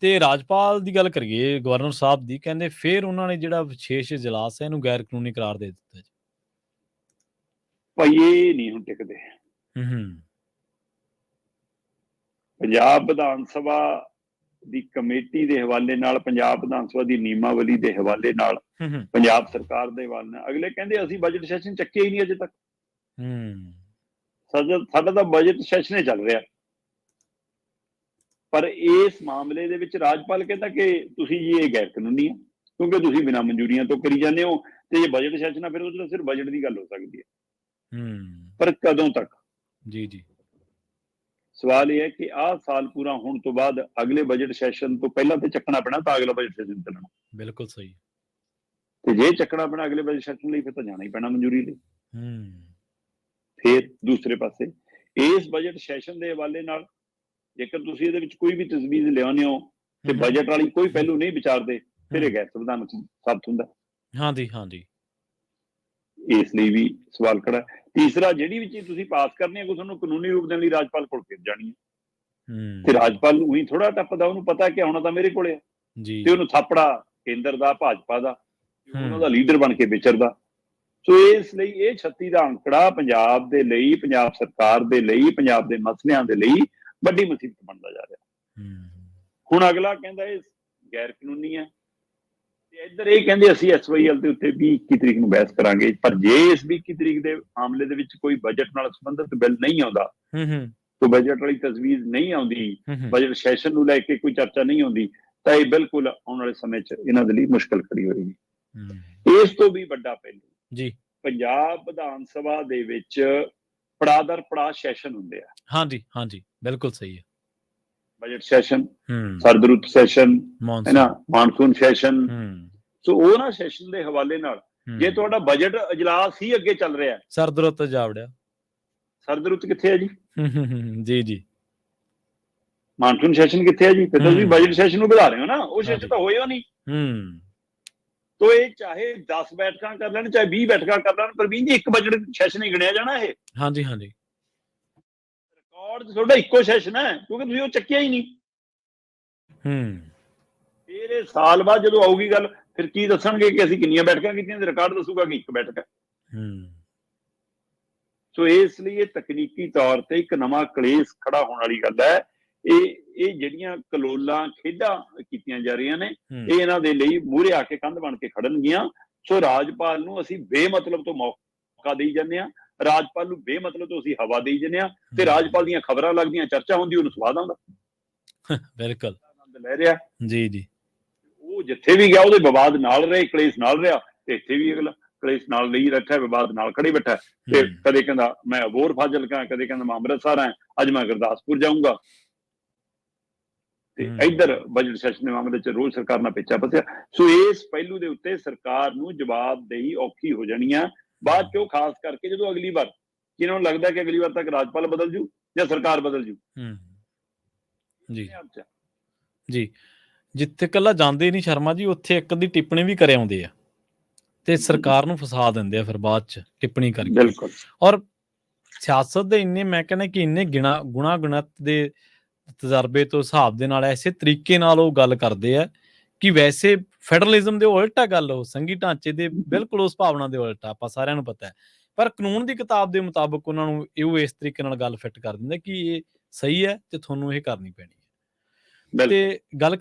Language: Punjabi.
ਤੇ ਰਾਜਪਾਲ ਦੀ ਗੱਲ ਕਰੀਏ, ਗਵਰਨਰ ਸਾਹਿਬ ਦੀ, ਕਹਿੰਦੇ ਫਿਰ ਉਹਨਾਂ ਨੇ ਜਿਹੜਾ ਵਿਸ਼ੇਸ਼ ਇਜਲਾਸ ਹੈ ਇਹਨੂੰ ਗੈਰ ਕਾਨੂੰਨੀ ਕਰਾਰ ਦੇ ਦਿੱਤਾ ਜੀ। ਭਾਈ ਇਹ ਨਹੀਂ ਹੁਣ ਟਿਕਦੇ। ਪੰਜਾਬ ਵਿਧਾਨ ਸਭਾ ਦੀ ਕਮੇਟੀ ਦੇ ਹਵਾਲੇ ਨਾਲ, ਪੰਜਾਬ ਵਿਧਾਨ ਸਭਾ ਦੀ ਨਿਯਮਾਵਲੀ ਦੇ ਹਵਾਲੇ ਨਾਲ, ਪੰਜਾਬ ਸਰਕਾਰ ਦੇ ਹਵਾਲੇ ਨਾਲ, ਅਗਲੇ ਕਹਿੰਦੇ ਅਸੀਂ ਬਜਟ ਸੈਸ਼ਨ ਚੱਕਿਆ ਹੀ ਨਹੀਂ ਅਜੇ ਤੱਕ। ਸਾਡਾ ਤਾਂ ਬਜਟ ਸੈਸ਼ਨ ਹੀ ਚੱਲ ਰਿਹਾ। ਪਰ ਇਸ ਮਾਮਲੇ ਦੇ ਵਿੱਚ ਰਾਜਪਾਲ ਕਹਿੰਦਾ ਕਿ ਤੁਸੀਂ ਜੀ ਇਹ ਗੈਰ ਕਾਨੂੰਨੀ ਹੈ, ਕਿਉਂਕਿ ਤੁਸੀਂ ਬਿਨਾਂ ਮਨਜ਼ੂਰੀਆਂ ਤੋਂ ਕਰੀ ਜਾਂਦੇ ਹੋ, ਤੇ ਜੇ ਬਜਟ ਸੈਸ਼ਨ ਆ ਫਿਰ ਉਹਦੇ ਨਾਲ ਸਿਰਫ ਬਜਟ ਦੀ ਗੱਲ ਹੋ ਸਕਦੀ ਹੈ। ਪਰ ਕਦੋਂ ਤੱਕ? ਜੀ ਸਵਾਲ ਇਹ ਹੈ ਕਿ ਆਹ ਸਾਲ ਪੂਰਾ ਹੋਣ ਤੋਂ ਬਾਅਦ ਅਗਲੇ ਬਜਟ ਸੈਸ਼ਨ ਤੋਂ ਪਹਿਲਾਂ ਤੇ ਚੱਕਣਾ ਪੈਣਾ, ਤਾਂ ਅਗਲਾ ਬਜਟ ਸੈਸ਼ਨ ਚੱਲਣਾ। ਬਿਲਕੁਲ ਸਹੀ। ਤੇ ਜੇ ਚੱਕਣਾ ਪੈਣਾ ਅਗਲੇ ਬਜਟ ਸੈਸ਼ਨ ਲਈ, ਫਿਰ ਤਾਂ ਜਾਣਾ ਹੀ ਪੈਣਾ ਮਨਜ਼ੂਰੀ ਲਈ। ਫਿਰ ਦੂਸਰੇ ਪਾਸੇ ਇਸ ਬਜਟ ਸੈਸ਼ਨ ਦੇ ਹਵਾਲੇ ਨਾਲ ਜੇਕਰ ਤੁਸੀਂ ਇਹਦੇ ਵਿੱਚ ਕੋਈ ਵੀ ਤਜਵੀਜ਼ ਲਿਆਉਂਦੇ ਹੋ ਤੇ ਬਜਟ ਵਾਲੀ ਕੋਈ ਪਹਿਲੂ ਨਹੀਂ ਵਿਚਾਰਦੇ, ਫਿਰ ਇਹ ਗੈਰ ਸੰਵਿਧਾਨਕ ਸਾਬਤ ਹੁੰਦਾ। ਹਾਂਜੀ। ਇਸ ਲਈ ਵੀ ਸਵਾਲ ਖੜਾ। ਤੀਸਰਾ, ਜਿਹੜੀ ਵੀ ਚੀਜ਼ ਤੁਸੀਂ ਪਾਸ ਕਰਨੀ ਹੈ, ਤੁਹਾਨੂੰ ਕਾਨੂੰਨੀ ਰੂਪ ਦੇਣ ਲਈ ਰਾਜਪਾਲ ਕੋਲ ਫਿਰ ਜਾਣੀ ਹੈ। ਤੇ ਰਾਜਪਾਲ ਨੂੰ ਹੀ ਥੋੜਾ ਟੱਪਦਾ, ਉਹਨੂੰ ਪਤਾ ਕਿ ਆਉਣਾ ਤਾਂ ਮੇਰੇ ਕੋਲੇ ਹੈ, ਤੇ ਉਹਨੂੰ ਥਾਪੜਾ ਕੇਂਦਰ ਦਾ, ਭਾਜਪਾ ਦਾ, ਉਹਨਾਂ ਦਾ ਲੀਡਰ ਬਣ ਕੇ ਵਿਚਰਦਾ। ਸੋ ਇਸ ਲਈ ਇਹ 36 ਦਾ ਅੰਕੜਾ ਪੰਜਾਬ ਦੇ ਲਈ, ਪੰਜਾਬ ਸਰਕਾਰ ਦੇ ਲਈ, ਪੰਜਾਬ ਦੇ ਮਸਲਿਆਂ ਦੇ ਲਈ ਵੱਡੀ ਮੁਸੀਬਤ ਬਣਦਾ ਜਾ ਰਿਹਾ। ਹੁਣ ਅਗਲਾ ਕਹਿੰਦਾ ਇਹ ਗੈਰ ਕਾਨੂੰਨੀ ਹੈ, ਤੇ ਇੱਧਰ ਇਹ ਕਹਿੰਦੇ ਅਸੀਂ SYL ਦੇ ਉੱਤੇ 20-21 ਤਰੀਕ ਨੂੰ ਬਹਿਸ ਕਰਾਂਗੇ। ਪਰ ਜੇ ਇਸ 20-21 ਤਰੀਕ ਦੇ ਮਾਮਲੇ ਦੇ ਵਿੱਚ ਕੋਈ ਬਜਟ ਨਾਲ ਸੰਬੰਧਿਤ ਬਿੱਲ ਨਹੀਂ ਆਉਂਦਾ, ਕੋਈ ਬਜਟ ਵਾਲੀ ਤਜਵੀਜ਼ ਨਹੀਂ ਆਉਂਦੀ, ਬਜਟ ਸੈਸ਼ਨ ਨੂੰ ਲੈ ਕੇ ਕੋਈ ਚਰਚਾ ਨਹੀਂ ਆਉਂਦੀ, ਤਾਂ ਇਹ ਬਿਲਕੁਲ ਆਉਣ ਵਾਲੇ ਸਮੇਂ 'ਚ ਇਹਨਾਂ ਦੇ ਲਈ ਮੁਸ਼ਕਲ ਖੜੀ ਹੋਏਗੀ। ਇਸ ਤੋਂ ਵੀ ਵੱਡਾ ਪਹਿਲੂ, ਪੰਜਾਬ ਵਿਧਾਨ ਸਭਾ ਦੇ ਵਿੱਚ ਪੜਾਅ ਦਰ ਪੜਾਅ ਸੈਸ਼ਨ ਹੁੰਦੇ ਆ। ਹਾਂਜੀ ਬਿਲਕੁਲ ਸਹੀ ਹੈ। ਬਜਟ ਸੈਸ਼ਨ, ਸਰਦ ਰੁੱਤ ਸੈਸ਼ਨ, ਹੈ ਨਾ, ਮਾਨਸੂਨ ਸੈਸ਼ਨ। ਸੋ ਉਹ ਨਾ ਸੈਸ਼ਨ ਦੇ ਹਵਾਲੇ ਨਾਲ, ਜੇ ਤੁਹਾਡਾ ਬਜਟ ਅਜਲਾਸ ਹੀ ਅੱਗੇ ਚੱਲ ਰਿਹਾ, ਸਰਦ ਰੁੱਤ ਜਾਵੜਿਆ, ਸਰਦ ਰੁੱਤ ਕਿੱਥੇ ਹੈ ਜੀ? ਜੀ ਮਾਨਸੂਨ ਸੈਸ਼ਨ ਕਿੱਥੇ ਹੈ ਜੀ? ਫਿਰ ਤੁਸੀਂ ਬਜਟ ਸੈਸ਼ਨ ਨੂੰ ਵਧਾ ਰਹੇ ਹੋ ਨਾ, ਉਹ ਸੈਸ਼ਨ ਤਾਂ ਹੋਏਗਾ ਨਹੀਂ। ਤੋ ਇਹ ਚਾਹੇ 10 ਬੈਠਕਾਂ ਕਰ ਲੈਣ, ਚਾਹੇ 20 ਬੈਠਕਾਂ ਕਰ ਲੈਣ, ਪ੍ਰਵੀਨ ਜੀ ਇੱਕ ਬਜਟ ਸੈਸ਼ਨ ਹੀ ਗਿਣਿਆ ਜਾਣਾ ਇਹ। ਹਾਂਜੀ ਰਿਕਾਰਡ ਤੁਹਾਡਾ ਇੱਕੋ ਸੈਸ਼ਨ ਹੈ, ਕਿਉਂਕਿ ਤੁਸੀਂ ਉਹ ਚੱਕਿਆ ਹੀ ਨਹੀਂ। ਫਿਰ ਇਹ ਸਾਲ ਬਾਅਦ ਜਦੋਂ ਆਊਗੀ ਗੱਲ, ਫਿਰ ਕੀ ਦੱਸਣਗੇ ਕਿ ਅਸੀਂ ਕਿੰਨੀਆਂ ਬੈਠਕਾਂ ਕੀਤੀਆਂ, ਤੇ ਰਿਕਾਰਡ ਦੱਸੂਗਾ ਕਿ ਇੱਕ ਬੈਠਕ ਹੈ। ਸੋ ਇਸ ਲਈ ਇਹ ਤਕਨੀਕੀ ਤੌਰ ਤੇ ਇੱਕ ਨਵਾਂ ਕਲੇਸ਼ ਖੜਾ ਹੋਣ ਵਾਲੀ ਗੱਲ ਹੈ। ਇਹ ਜਿਹੜੀਆਂ ਕਲੋਲਾਂ ਖੇਡਾਂ ਕੀਤੀਆਂ ਜਾ ਰਹੀਆਂ ਨੇ, ਇਹ ਇਹਨਾਂ ਦੇ ਲਈ ਮੂਹਰੇ ਆ ਕੇ ਕੰਧ ਬਣ ਕੇ ਖੜਨਗੀਆਂ। ਸੋ ਰਾਜਪਾਲ ਨੂੰ ਅਸੀਂ ਬੇਮਤਲਬ ਤੋਂ ਮੌਕਾ ਦੇਈ ਜਾਂਦੇ ਹਾਂ, ਰਾਜਪਾਲ ਨੂੰ ਬੇਮਤਲਬ ਤੋਂ ਅਸੀਂ ਹਵਾ ਦੇਈ ਜਾਂਦੇ ਹਾਂ, ਤੇ ਰਾਜਪਾਲ ਦੀਆਂ ਖਬਰਾਂ ਲੱਗਦੀਆਂ, ਚਰਚਾ ਹੁੰਦੀ, ਉਹਨੂੰ ਸਵਾਦ ਆਉਂਦਾ। ਬਿਲਕੁਲ ਆਨੰਦ ਲੈ ਰਿਹਾ ਜੀ। ਉਹ ਜਿੱਥੇ ਵੀ ਗਿਆ ਉਹਦੇ ਵਿਵਾਦ ਨਾਲ ਰਹੇ, ਕਲੇਸ਼ ਨਾਲ ਰਿਹਾ, ਤੇ ਇੱਥੇ ਵੀ ਅਗਲਾ ਕਲੇਸ਼ ਨਾਲ ਲਈ ਬੈਠਾ, ਵਿਵਾਦ ਨਾਲ ਖੜੀ ਬੈਠਾ। ਤੇ ਕਦੇ ਕਹਿੰਦਾ ਮੈਂ ਅਬੋਹਰ ਫਾਜ਼ਿਲਕਾ, ਕਦੇ ਕਹਿੰਦਾ ਮੈਂ ਅੰਮ੍ਰਿਤਸਰ ਹਾਂ, ਅੱਜ ਮੈਂ ਗੁਰਦਾਸਪੁਰ ਜਾਊਂਗਾ। ਤੇ ਇੱਧਰ ਬਜਟ ਸੈਸ਼ਨ ਦੇ ਮਾਮਲੇ 'ਚ ਰੋਜ਼ ਸਰਕਾਰ ਨਾਲ ਪਿੱਛਾ ਫਸਿਆ। ਸੋ ਇਸ ਪਹਿਲੂ ਦੇ ਉੱਤੇ ਸਰਕਾਰ ਨੂੰ ਜਵਾਬਦੇਹੀ ਔਖੀ ਹੋ ਜਾਣੀ ਆ ਬਾਅਦ ਚੋਂ, ਖਾਸ ਕਰਕੇ ਜਦੋਂ ਅਗਲੀ ਵਾਰ ਇਹਨਾਂ ਨੂੰ ਲੱਗਦਾ ਕਿ ਅਗਲੀ ਵਾਰ ਤੱਕ ਰਾਜਪਾਲ ਬਦਲ ਜੂ ਜਾਂ ਸਰਕਾਰ ਬਦਲ ਜੂ। ਜੀ ਜਿੱਥੇ ਕੱਲਾ ਜਾਂਦੇ ਨਹੀਂ ਸ਼ਰਮਾ ਜੀ, ਉੱਥੇ ਇੱਕ ਅੱਧੀ ਟਿੱਪਣੀ ਵੀ ਕਰ ਆਉਂਦੇ ਆ ਤੇ ਸਰਕਾਰ ਨੂੰ ਫਸਾ ਦਿੰਦੇ ਆ ਫਿਰ ਬਾਅਦ 'ਚ ਟਿੱਪਣੀ ਕਰਕੇ। ਬਿਲਕੁਲ। ਔਰ ਸਿਆਸਤ ਦੇ ਇੰਨੇ, ਮੈਂ ਕਹਿੰਦਾ ਕਿ ਇੰਨੇ ਗੁਣਾ ਗਣਤ ਦੇ ਤਜਰਬੇ ਤੋਂ ਹਿਸਾਬ ਦੇ ਨਾਲ ਐਸੇ ਤਰੀਕੇ ਨਾਲ ਉਹ ਗੱਲ ਕਰਦੇ ਆ ਕਿ ਵੈਸੇ ਫੈਡਰਲਿਜ਼ਮ ਦੇ ਉਲਟ ਆ ਗੱਲ, ਉਹ ਸੰਘੀ ਢਾਂਚੇ ਦੇ ਬਿਲਕੁਲ ਉਸ ਭਾਵਨਾ ਦੇ ਉਲਟ ਆ, ਆਪਾਂ ਸਾਰਿਆਂ ਨੂੰ ਪਤਾ ਹੈ। ਪਰ ਕਾਨੂੰਨ ਦੀ ਕਿਤਾਬ ਦੇ ਮੁਤਾਬਕ ਉਹਨਾਂ ਨੂੰ ਇਹ ਇਸ ਤਰੀਕੇ ਨਾਲ ਗੱਲ ਫਿੱਟ ਕਰ ਦਿੰਦੇ ਕਿ ਇਹ ਸਹੀ ਹੈ ਤੇ ਤੁਹਾਨੂੰ ਇਹ ਕਰਨੀ ਪੈਣੀ ਹੈ। ਤੇ ਗੱਲ ਕਰੀਏ